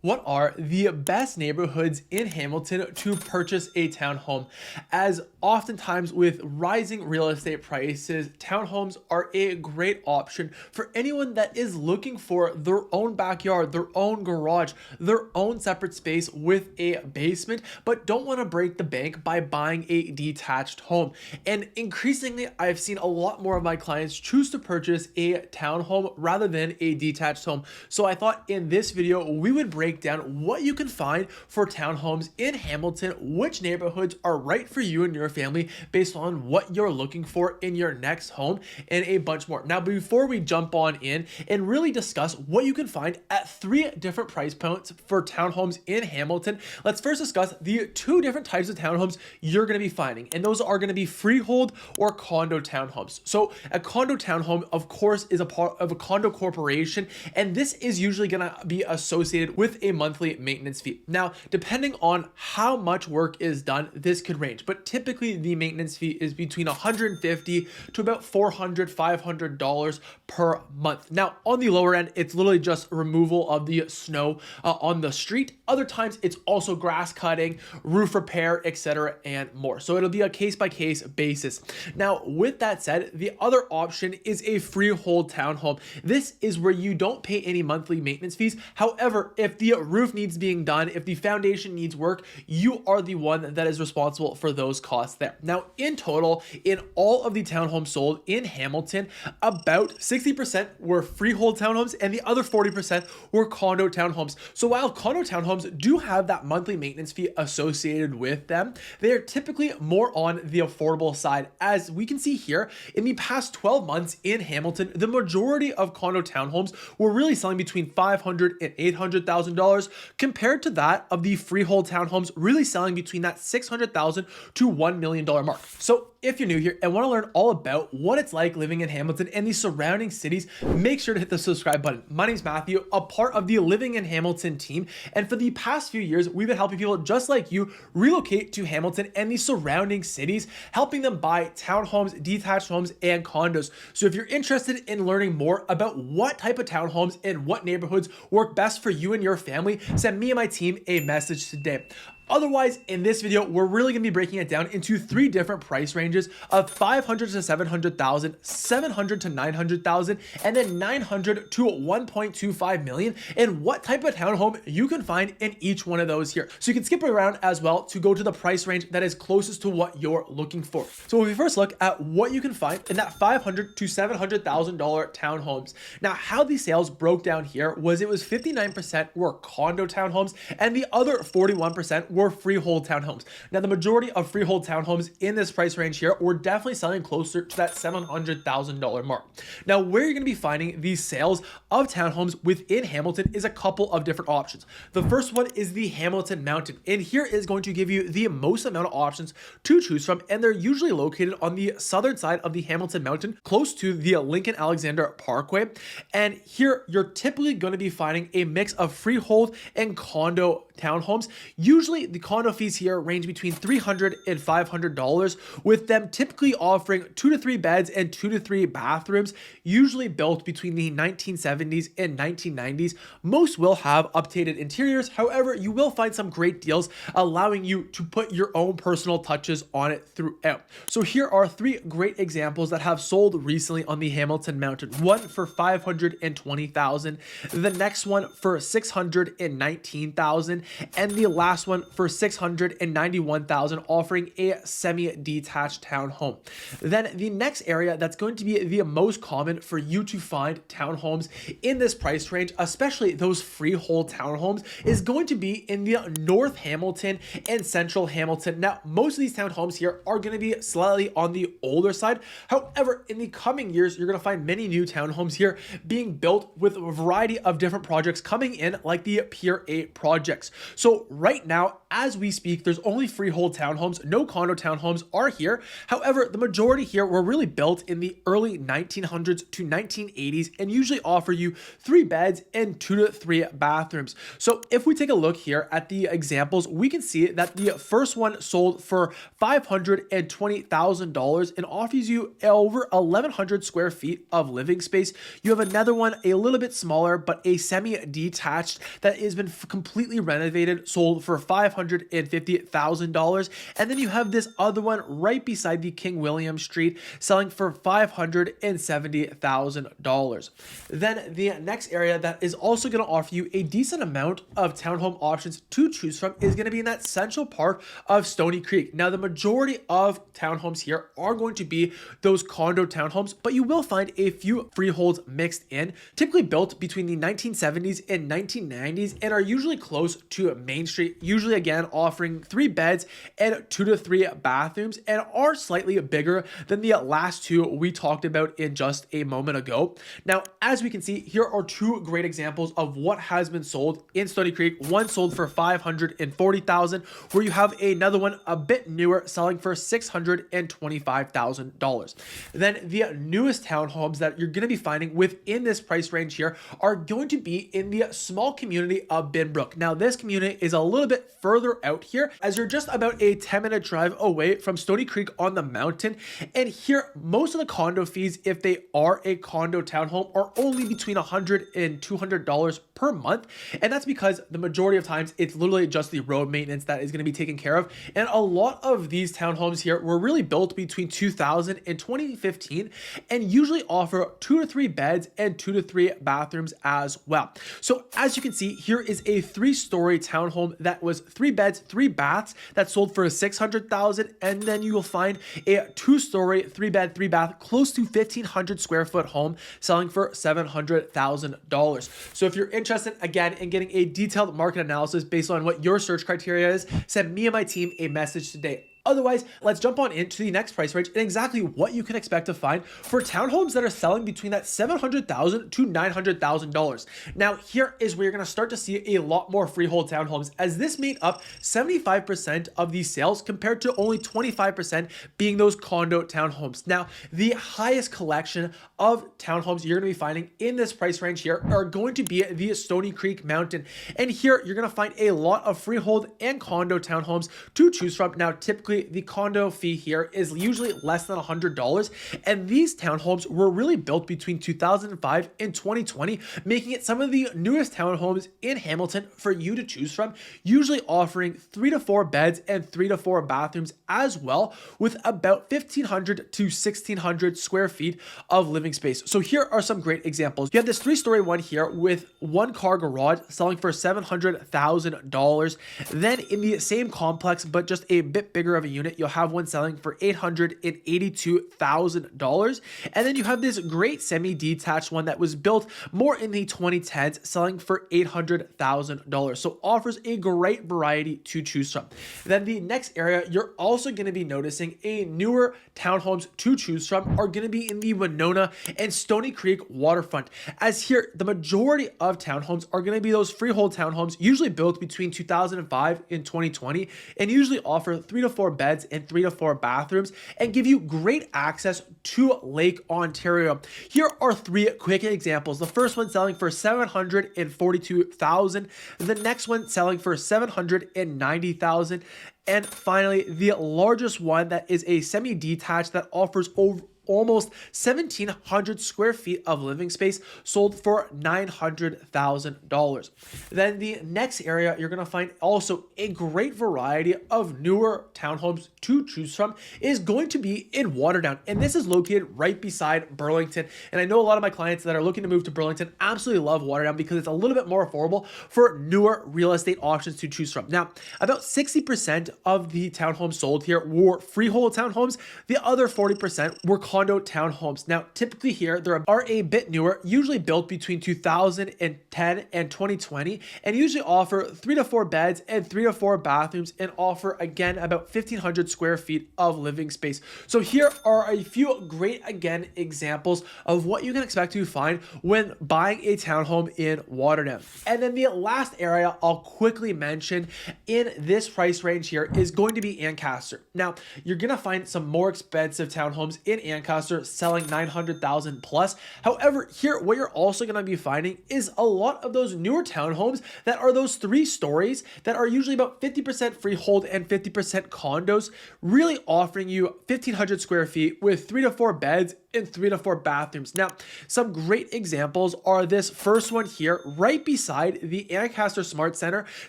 What are the best neighborhoods in Hamilton to purchase a townhome? As oftentimes with rising real estate prices, townhomes are a great option for anyone that is looking for their own backyard, their own garage, their own separate space with a basement, but don't want to break the bank by buying a detached home. And increasingly, I've seen a lot more of my clients choose to purchase a townhome rather than a detached home. So I thought in this video, we would break down what you can find for townhomes in Hamilton, which neighborhoods are right for you and your family based on what you're looking for in your next home, and a bunch more. Now, before we jump on in and really discuss what you can find at 3 different price points for townhomes in Hamilton, let's first discuss the 2 different types of townhomes you're going to be finding, and those are going to be freehold or condo townhomes. So a condo townhome, of course, is a part of a condo corporation, and this is usually going to be associated with a monthly maintenance fee. Now, depending on how much work is done, this could range, but typically the maintenance fee is between $150 to about $400-$500 per month. Now, on the lower end, it's literally just removal of the snow on the street. Other times, it's also grass cutting, roof repair, etc., and more. So it'll be a case-by-case basis. Now, with that said, the other option is a freehold townhome. This is where you don't pay any monthly maintenance fees. However, if the roof needs being done, if the foundation needs work, you are the one that is responsible for those costs there. Now, in total, in all of the townhomes sold in Hamilton, about 60% were freehold townhomes and the other 40% were condo townhomes. So while condo townhomes do have that monthly maintenance fee associated with them, they are typically more on the affordable side. As we can see here, in the past 12 months in Hamilton, the majority of condo townhomes were really selling between $500,000 and $800,000, compared to that of the freehold townhomes really selling between that $600,000 to $1 million mark. So if you're new here and want to learn all about what it's like living in Hamilton and the surrounding cities, make sure to hit the subscribe button. My name's Matthew, a part of the Living in Hamilton team, and for the past few years, we've been helping people just like you relocate to Hamilton and the surrounding cities, helping them buy townhomes, detached homes, and condos. So if you're interested in learning more about what type of townhomes and what neighborhoods work best for you and your family, send me and my team a message today. Otherwise, in this video, we're really going to be breaking it down into 3 different price ranges of $500,000 to $700,000, $700,000 to $900,000, and then $900,000 to $1.25 million, and what type of townhome you can find in each one of those here. So you can skip around as well to go to the price range that is closest to what you're looking for. So if we first look at what you can find in that $500,000 to $700,000 townhomes. Now, how these sales broke down here was it was 59% were condo townhomes and the other 41% were freehold townhomes. Now, the majority of freehold townhomes in this price range here were definitely selling closer to that $700,000 mark. Now, where you're going to be finding these sales of townhomes within Hamilton is a couple of different options. The first one is the Hamilton Mountain, and here is going to give you the most amount of options to choose from, and they're usually located on the southern side of the Hamilton Mountain, close to the Lincoln Alexander Parkway. And here you're typically going to be finding a mix of freehold and condo townhomes. Usually the condo fees here range between $300 and $500, with them typically offering 2 to 3 beds and 2 to 3 bathrooms, usually built between the 1970s and 1990s. Most will have updated interiors. However, you will find some great deals allowing you to put your own personal touches on it throughout. So here are 3 great examples that have sold recently on the Hamilton Mountain. One for $520,000, the next one for $619,000, and the last one for $691,000, offering a semi-detached townhome. Then the next area that's going to be the most common for you to find townhomes in this price range, especially those freehold townhomes, is going to be in the North Hamilton and Central Hamilton. Now, most of these townhomes here are going to be slightly on the older side. However, in the coming years, you're going to find many new townhomes here being built with a variety of different projects coming in, like the Pier 8 projects. So right now, as we speak, there's only freehold townhomes, no condo townhomes are here. However, the majority here were really built in the early 1900s to 1980s and usually offer you 3 beds and 2 to 3 bathrooms. So if we take a look here at the examples, we can see that the first one sold for $520,000 and offers you over 1,100 square feet of living space. You have another one a little bit smaller, but a semi-detached that has been completely renovated, sold for $550,000. And then you have this other one right beside the King William Street, selling for $570,000. Then the next area that is also going to offer you a decent amount of townhome options to choose from is going to be in that central part of Stony Creek. Now, the majority of townhomes here are going to be those condo townhomes, but you will find a few freeholds mixed in, typically built between the 1970s and 1990s, and are usually close to Main Street, usually again offering 3 beds and 2 to 3 bathrooms, and are slightly bigger than the last two we talked about in just a moment ago. Now, as we can see, here are 2 great examples of what has been sold in Stony Creek. One sold for $540,000, where you have another one a bit newer selling for $625,000. Then the newest townhomes that you're going to be finding within this price range here are going to be in the small community of Binbrook. Now, this community is a little bit further out here, as you're just about a 10-minute drive away from Stony Creek on the mountain. And here, most of the condo fees, if they are a condo townhome, are only between $100 and $200 per month. And that's because the majority of times it's literally just the road maintenance that is going to be taken care of. And a lot of these townhomes here were really built between 2000 and 2015 and usually offer 2 to 3 beds and 2 to 3 bathrooms as well. So as you can see, here is a 3-story townhome that was 3 beds, 3 baths that sold for $600,000, and then you will find a 2-story, 3-bed, 3-bath, close to 1,500 square foot home selling for $700,000. So if you're interested again in getting a detailed market analysis based on what your search criteria is, send me and my team a message today. Otherwise, let's jump on into the next price range and exactly what you can expect to find for townhomes that are selling between that $700,000 to $900,000. Now, here is where you're going to start to see a lot more freehold townhomes, as this made up 75% of these sales compared to only 25% being those condo townhomes. Now, the highest collection of townhomes you're going to be finding in this price range here are going to be the Stony Creek Mountain. And here you're going to find a lot of freehold and condo townhomes to choose from. Now, typically the condo fee here is usually less than $100, and these townhomes were really built between 2005 and 2020, making it some of the newest townhomes in Hamilton for you to choose from, usually offering 3 to 4 beds and 3 to 4 bathrooms as well, with about 1,500 to 1,600 square feet of living space. So here are some great examples. You have this 3-story one here with 1-car garage selling for $700,000. Then in the same complex, but just a bit bigger of a unit, you'll have one selling for $882,000. And then you have this great semi-detached one that was built more in the 2010s, selling for $800,000. So offers a great variety to choose from. Then the next area you're also going to be noticing a newer townhomes to choose from are going to be in the Winona and Stony Creek waterfront, as here the majority of townhomes are going to be those freehold townhomes, usually built between 2005 and 2020, and usually offer 3 to 4 beds and 3 to 4 bathrooms and give you great access to Lake Ontario. Here are 3 quick examples. The first one selling for $742,000, the next one selling for $790,000, and finally the largest one that is a semi-detached that offers over almost 1,700 square feet of living space, sold for $900,000. Then the next area you're going to find also a great variety of newer townhomes to choose from is going to be in Waterdown, and this is located right beside Burlington. And I know a lot of my clients that are looking to move to Burlington absolutely love Waterdown because it's a little bit more affordable for newer real estate options to choose from. Now, about 60% of the townhomes sold here were freehold townhomes. The other 40% were condo townhomes. Now, typically here, they are a bit newer, usually built between 2010 and 2020, and usually offer 3 to 4 beds and 3 to 4 bathrooms, and offer, again, about 1,500 square feet of living space. So here are a few great, again, examples of what you can expect to find when buying a townhome in Waterdown. And then the last area I'll quickly mention in this price range here is going to be Ancaster. Now, you're going to find some more expensive townhomes in Ancaster selling $900,000 plus. However, here, what you're also going to be finding is a lot of those newer townhomes that are those 3 stories that are usually about 50% freehold and 50% condos, really offering you 1,500 square feet with 3 to 4 beds and 3 to 4 bathrooms. Now, some great examples are this first one here right beside the Ancaster Smart Center,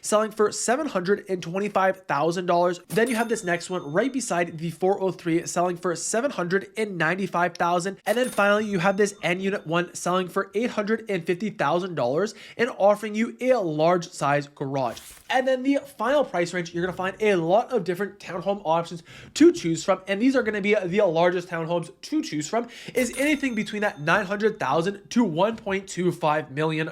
selling for $725,000. Then you have this next one right beside the 403, selling for $795,000. And then finally, you have this N Unit 1 selling for $850,000 and offering you a large size garage. And then the final price range, you're going to find a lot of different townhome options to choose from. And these are going to be the largest townhomes to choose from, is anything between that $900,000 to $1.25 million.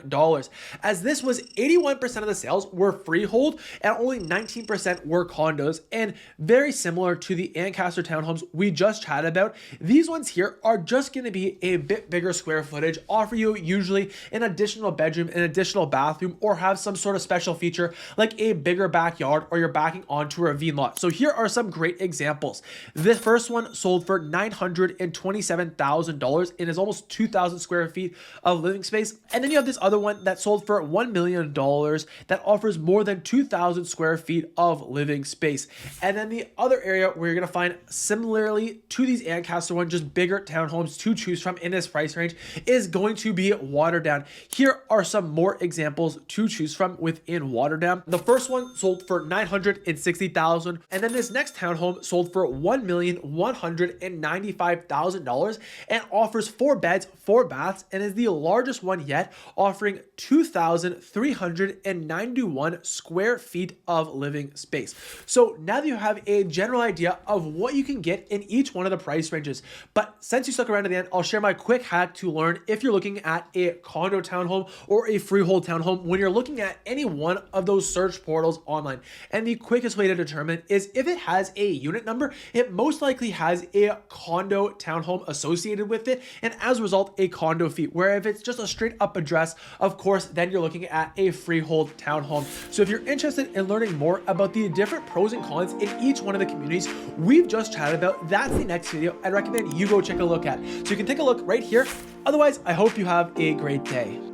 As this was 81% of the sales were freehold and only 19% were condos. And very similar to the Ancaster townhomes we just chatted about, these ones here are just going to be a bit bigger square footage, offer you usually an additional bedroom, an additional bathroom, or have some sort of special feature like a bigger backyard, or you're backing onto a ravine lot. So here are some great examples. This first one sold for $927,000 and is almost 2,000 square feet of living space. And then you have this other one that sold for $1 million that offers more than 2,000 square feet of living space. And then the other area where you're going to find similarly to these Ancaster one, just bigger townhomes to choose from in this price range, is going to be Waterdown. Here are some more examples to choose from within Waterdown. The first one sold for $960,000, and then this next townhome sold for $1,195,000 and offers 4 beds, 4 baths, and is the largest one yet, offering 2,391 square feet of living space. So now that you have a general idea of what you can get in each one of the price ranges, but since you stuck around to the end, I'll share my quick hack to learn if you're looking at a condo townhome or a freehold townhome when you're looking at any one of those search portals online. And the quickest way to determine is if it has a unit number, it most likely has a condo townhome associated with it, and as a result, a condo fee. Where if it's just a straight up address, of course, then you're looking at a freehold townhome. So if you're interested in learning more about the different pros and cons in each one of the communities we've just chatted about, that's the next video I'd recommend you go check a look at. So you can take a look right here. Otherwise, I hope you have a great day.